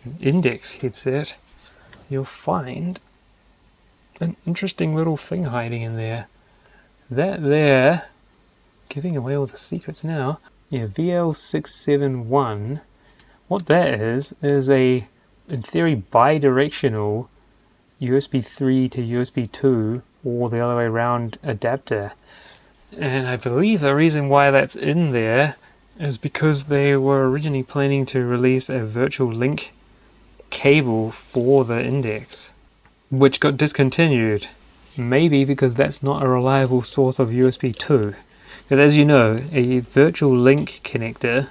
Speaker 1: an index headset, you'll find an interesting little thing hiding in there. That there, giving away all the secrets now, yeah, VL671, what that is a, in theory, bi-directional USB 3 to USB 2 or the other way around adapter. And I believe the reason why that's in there is because they were originally planning to release a virtual link cable for the index, which got discontinued. Maybe because that's not a reliable source of USB 2. Because as you know, a virtual link interface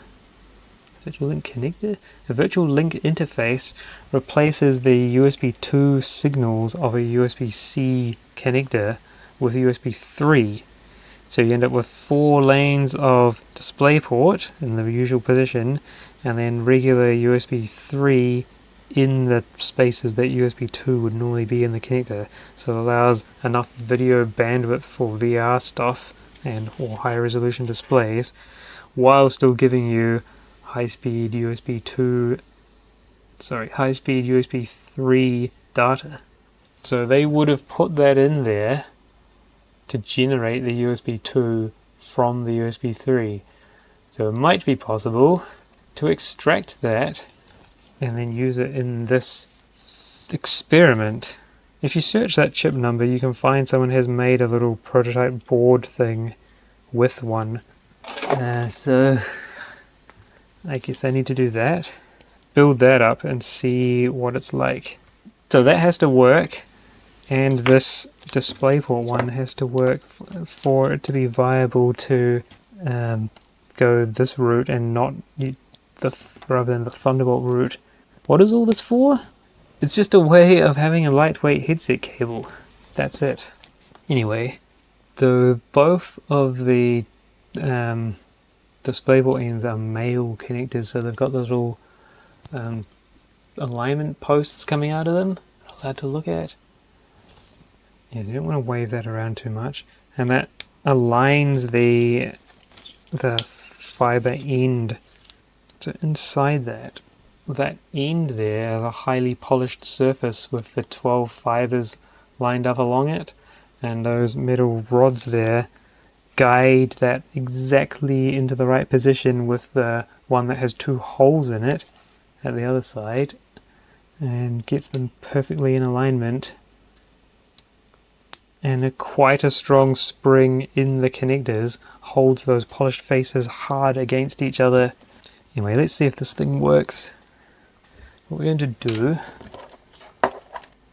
Speaker 1: replaces the USB 2 signals of a USB-C connector with USB 3. So you end up with 4 lanes of DisplayPort in the usual position, and then regular USB 3 in the spaces that USB 2 would normally be in the connector. So it allows enough video bandwidth for VR stuff and or high resolution displays, while still giving you high-speed USB 3 data. So they would have put that in there to generate the USB 2 from the USB 3. So it might be possible to extract that and then use it in this experiment. If you search that chip number, you can find someone has made a little prototype board thing with one. So I guess I need to do that, build that up and see what it's like. So that has to work, and this DisplayPort one has to work for it to be viable to go this route and not rather than the Thunderbolt route. What is all this for? It's just a way of having a lightweight headset cable. That's it. Anyway, both of the DisplayPort ends are male connectors, so they've got little alignment posts coming out of them, allowed to look at. Yeah, you don't want to wave that around too much, and that aligns the fiber end. So inside that end there is a highly polished surface with the 12 fibers lined up along it, and those metal rods there guide that exactly into the right position with the one that has 2 holes in it at the other side, and gets them perfectly in alignment, and quite a strong spring in the connectors holds those polished faces hard against each other. Anyway, let's see if this thing works. What we're going to do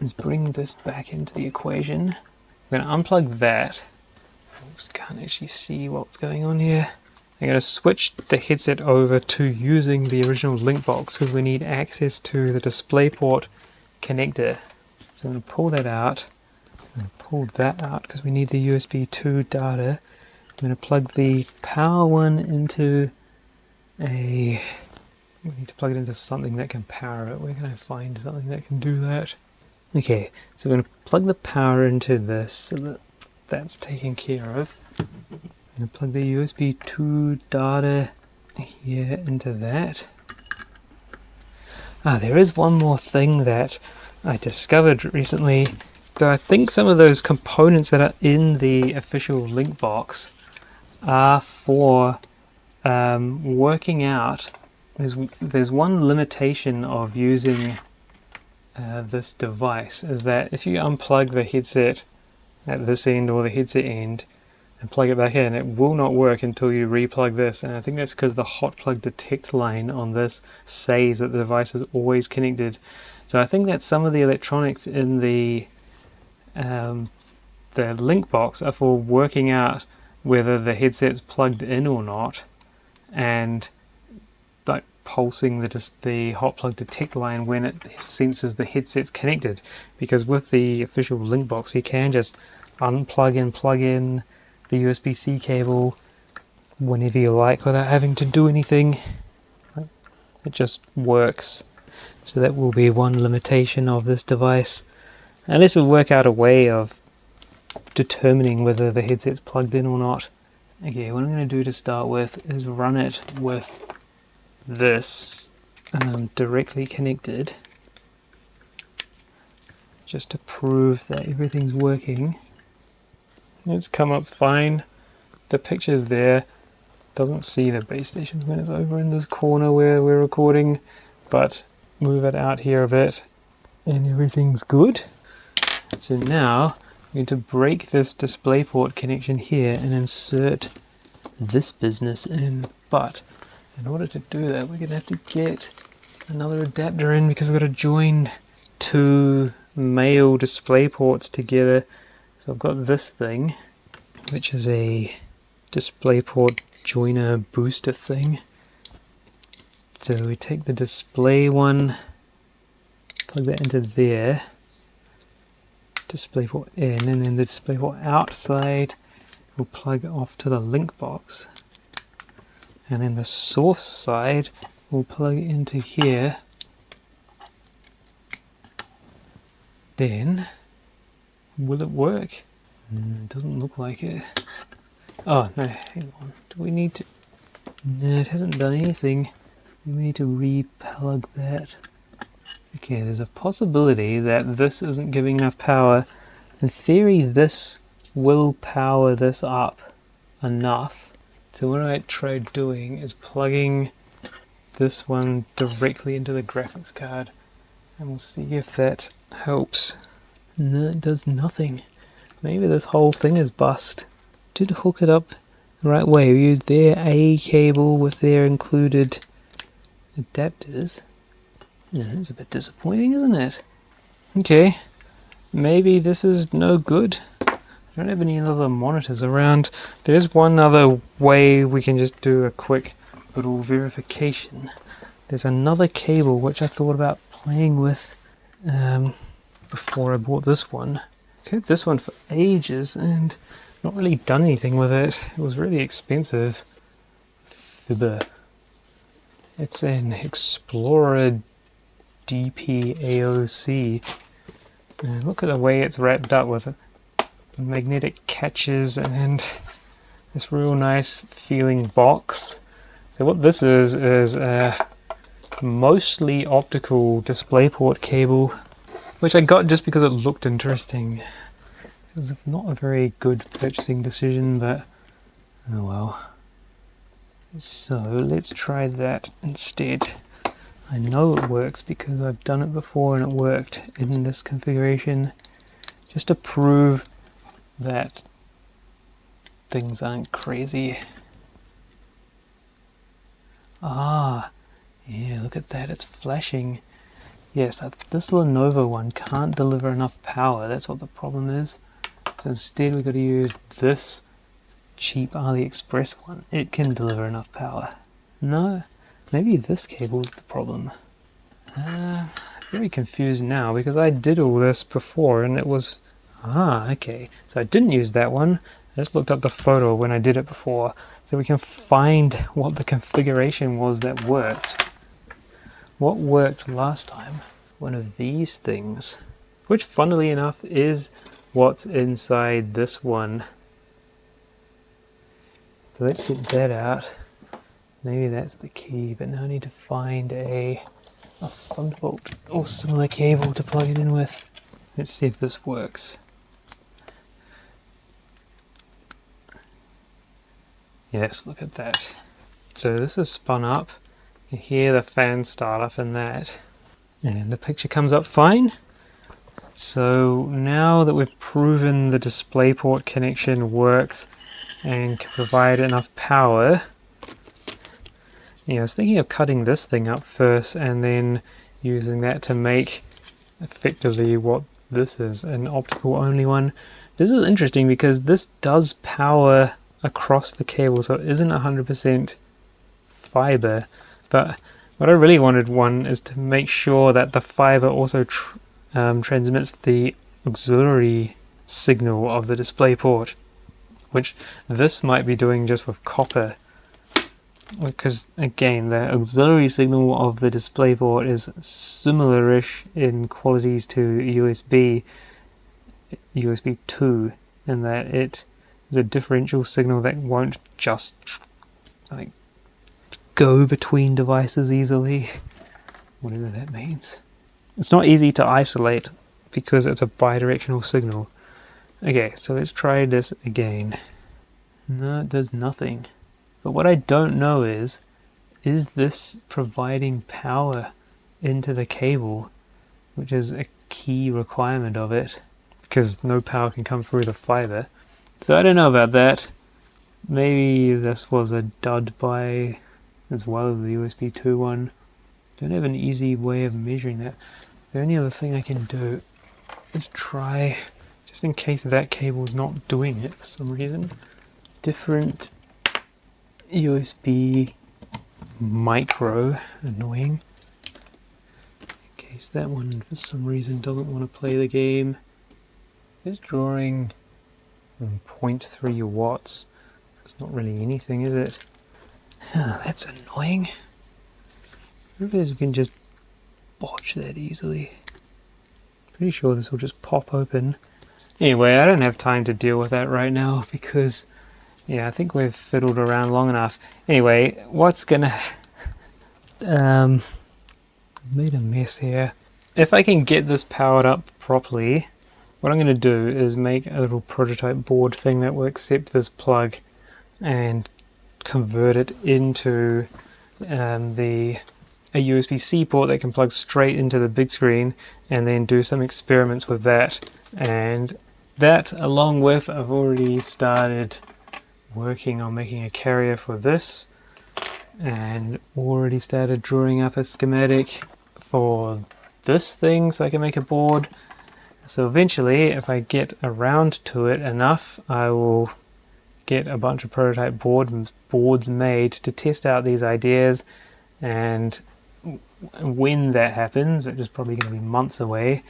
Speaker 1: is bring this back into the equation. We're going to unplug that. I just can't actually see what's going on here. I'm going to switch the headset over to using the original Linkbox because we need access to the DisplayPort connector. So I'm going to pull that out. I'm going to pull that out because we need the USB 2 data. I'm going to plug the power one into we need to plug it into something that can power it. Where can I find something that can do that? Okay, so we're going to plug the power into this so that that's taken care of. I'm going to plug the USB 2 data here into that. There is one more thing that I discovered recently. So I think some of those components that are in the official Linkbox are for working out. There's one limitation of using this device, is that if you unplug the headset at this end or the headset end and plug it back in, it will not work until you replug this. And I think that's because the hot plug detect line on this says that the device is always connected. So I think that some of the electronics in the Linkbox are for working out whether the headset's plugged in or not, and like pulsing the hot plug detect line when it senses the headset's connected. Because with the official Linkbox, you can just unplug and plug in the USB-C cable whenever you like without having to do anything. It just works. So that will be one limitation of this device, unless we work out a way of determining whether the headset's plugged in or not. Okay, what I'm going to do to start with is run it with this directly connected, just to prove that everything's working. It's come up fine. The picture's there. Doesn't see the base station when it's over in this corner where we're recording, but move it out here a bit and everything's good. So now I'm going to break this DisplayPort connection here and insert this business in. But in order to do that, we're going to have to get another adapter in, because we've got to join two male DisplayPorts together. So I've got this thing, which is a DisplayPort joiner booster thing. So we take the display one, plug that into there, DisplayPort in, and then the DisplayPort outside will plug off to the Linkbox, and then the source side will plug into here. Then will it work? It doesn't look like it. Oh no, hang on, do we need to... No, it hasn't done anything. We need to re-plug that. Okay, there's a possibility that this isn't giving enough power. In theory, this will power this up enough. So what I tried doing is plugging this one directly into the graphics card, and we'll see if that helps. No, it does nothing. Maybe this whole thing is bust. Did hook it up the right way. We used their A cable with their included adapters. Yeah, it's a bit disappointing, isn't it? Okay, maybe this is no good. I don't have any other monitors around. There's one other way we can just do a quick little verification. There's another cable which I thought about playing with before I bought this one. I had this one for ages and not really done anything with it. It was really expensive. Fibber. It's an Explorer DP-AOC. Look at the way it's wrapped up with magnetic catches and this real nice feeling box. So what this is a mostly optical DisplayPort cable, which I got just because it looked interesting. It was not a very good purchasing decision, but oh well. So let's try that instead. I know it works because I've done it before and it worked in this configuration, just to prove that things aren't crazy. Ah, yeah, look at that, it's flashing. Yes, this Lenovo one can't deliver enough power, that's what the problem is. So instead we've got to use this cheap AliExpress one. It can deliver enough power. No, maybe this cable's the problem. Very confused now because I did all this before and it was... okay, so I didn't use that one. I just looked up the photo when I did it before so we can find what the configuration was that worked. What worked last time? One of these things, which funnily enough is what's inside this one. So let's get that out. Maybe that's the key, but now I need to find a Thunderbolt or similar cable to plug it in with. Let's see if this works. Yes, look at that. So this is spun up. You can hear the fan start up in that. And the picture comes up fine. So now that we've proven the DisplayPort connection works and can provide enough power, I was thinking of cutting this thing up first and then using that to make effectively what this is, an optical only one. This is interesting because this does power across the cable, so it isn't 100% fiber, but what I really wanted one is to make sure that the fiber also transmits the auxiliary signal of the DisplayPort, which this might be doing just with copper, because again the auxiliary signal of the DisplayPort is similar-ish in qualities to USB 2, in that it is a differential signal that won't just like go between devices easily, whatever that means. It's not easy to isolate because it's a bidirectional signal. Okay, so let's try this again. No, it does nothing. But what I don't know is this providing power into the cable, which is a key requirement of it, because no power can come through the fiber. So I don't know about that. Maybe this was a dud buy as well as the USB 2 one. Don't have an easy way of measuring that. The only other thing I can do is try, just in case that cable is not doing it for some reason, different USB micro, annoying, in case that one for some reason doesn't want to play the game. It's drawing 0.3 watts. It's not really anything, is it? That's annoying. I wonder if we can just botch that easily. Pretty sure this will just pop open. Anyway, I don't have time to deal with that right now because, yeah, I think we've fiddled around long enough. Anyway, what's gonna... made a mess here. If I can get this powered up properly, what I'm going to do is make a little prototype board thing that will accept this plug and convert it into a USB-C port that can plug straight into the big screen, and then do some experiments with that. And that, along with, I've already started working on making a carrier for this, and already started drawing up a schematic for this thing so I can make a board. So eventually, if I get around to it enough, I will get a bunch of prototype boards made to test out these ideas, and when that happens, which is probably going to be months away,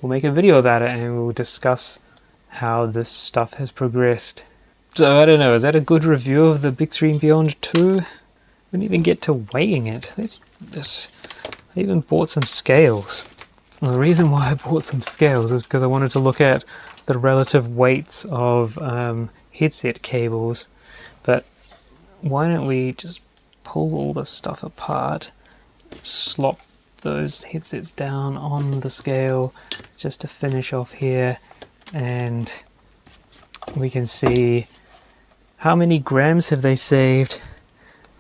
Speaker 1: we'll make a video about it and we'll discuss how this stuff has progressed. So I don't know, is that a good review of the Bigscreen Beyond 2? I didn't even get to weighing it. I even bought some scales. Well, the reason why I bought some scales is because I wanted to look at the relative weights of headset cables. But why don't we just pull all this stuff apart, slop those headsets down on the scale just to finish off here, and we can see how many grams have they saved.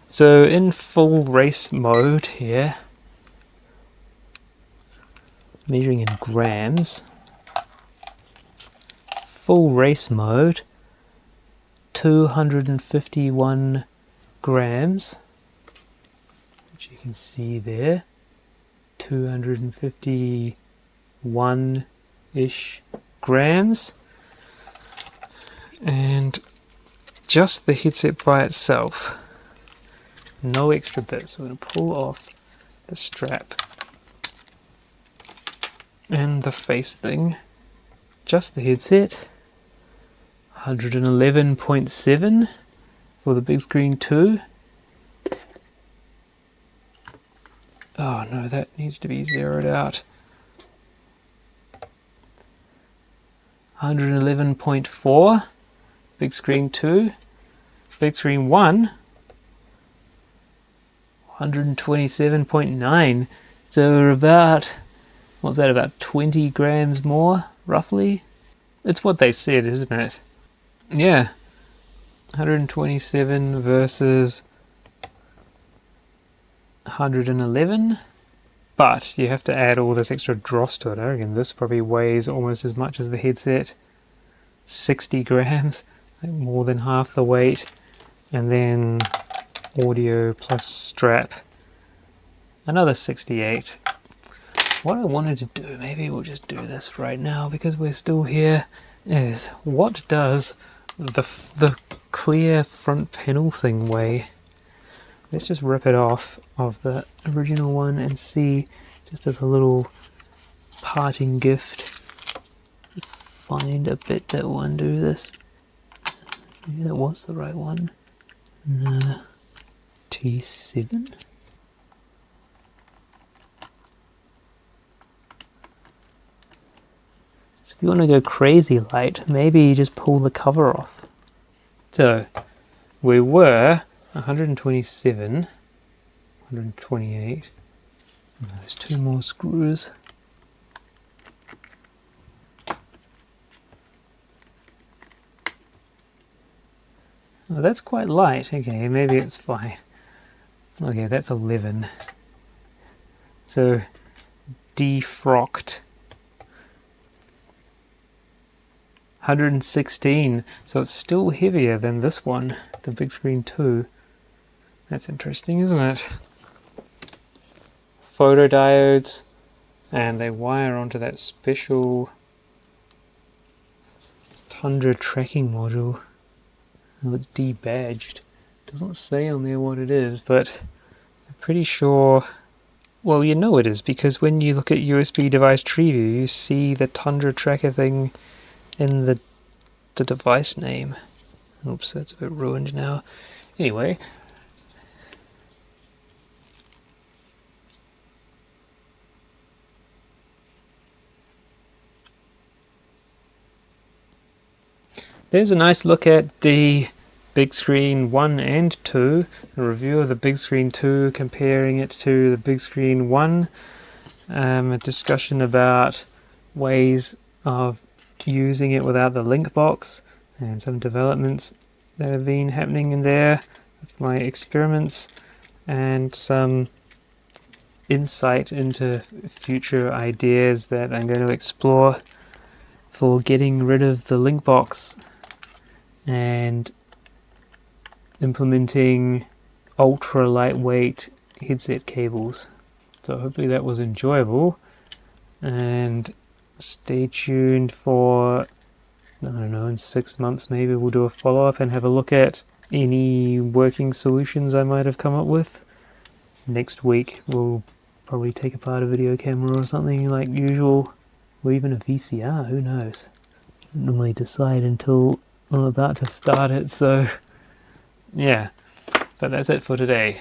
Speaker 1: So in full race mode here, measuring in grams, full race mode, 251 grams, which you can see there, 251-ish grams, and just the headset by itself, no extra bits. So I'm going to pull off the strap and the face thing, just the headset, 111.7 for the Bigscreen 2. Oh no, that needs to be zeroed out. 111.4, Bigscreen 2, Bigscreen 1, 127.9. So we're about, what's that, about 20 grams more, roughly? It's what they said, isn't it? Yeah. 127 versus 111. But you have to add all this extra dross to it. I reckon this probably weighs almost as much as the headset. 60 grams, like more than half the weight. And then audio plus strap, another 68. What I wanted to do, maybe we'll just do this right now because we're still here, is what does the clear front panel thing weigh? Let's just rip it off of the original one and see, just as a little parting gift. Find a bit that will undo this. Maybe that was the right one. No. T7. So if you want to go crazy light, maybe you just pull the cover off. So we were 127, 128. And there's 2 more screws. Oh, that's quite light. Okay, maybe it's fine. Okay, that's 11. So defrocked. 116. So it's still heavier than this one, the Bigscreen 2. That's interesting, isn't it? Photodiodes, and they wire onto that special Tundra tracking module. Oh, it's debadged. Doesn't say on there what it is, but I'm pretty sure. Well, you know it is because when you look at USB device tree view, you see the Tundra tracker thing in the device name. Oops, that's a bit ruined now. Anyway. There's a nice look at the Bigscreen 1 and 2, a review of the Bigscreen 2 comparing it to the Bigscreen 1, a discussion about ways of using it without the Linkbox, and some developments that have been happening in there with my experiments, and some insight into future ideas that I'm going to explore for getting rid of the Linkbox and implementing ultra lightweight headset cables. So hopefully that was enjoyable, and stay tuned for, I don't know, in 6 months maybe we'll do a follow-up and have a look at any working solutions I might have come up with. Next week we'll probably take apart a video camera or something like usual, or even a VCR, who knows. I don't normally decide until I'm about to start it, so yeah, but that's it for today.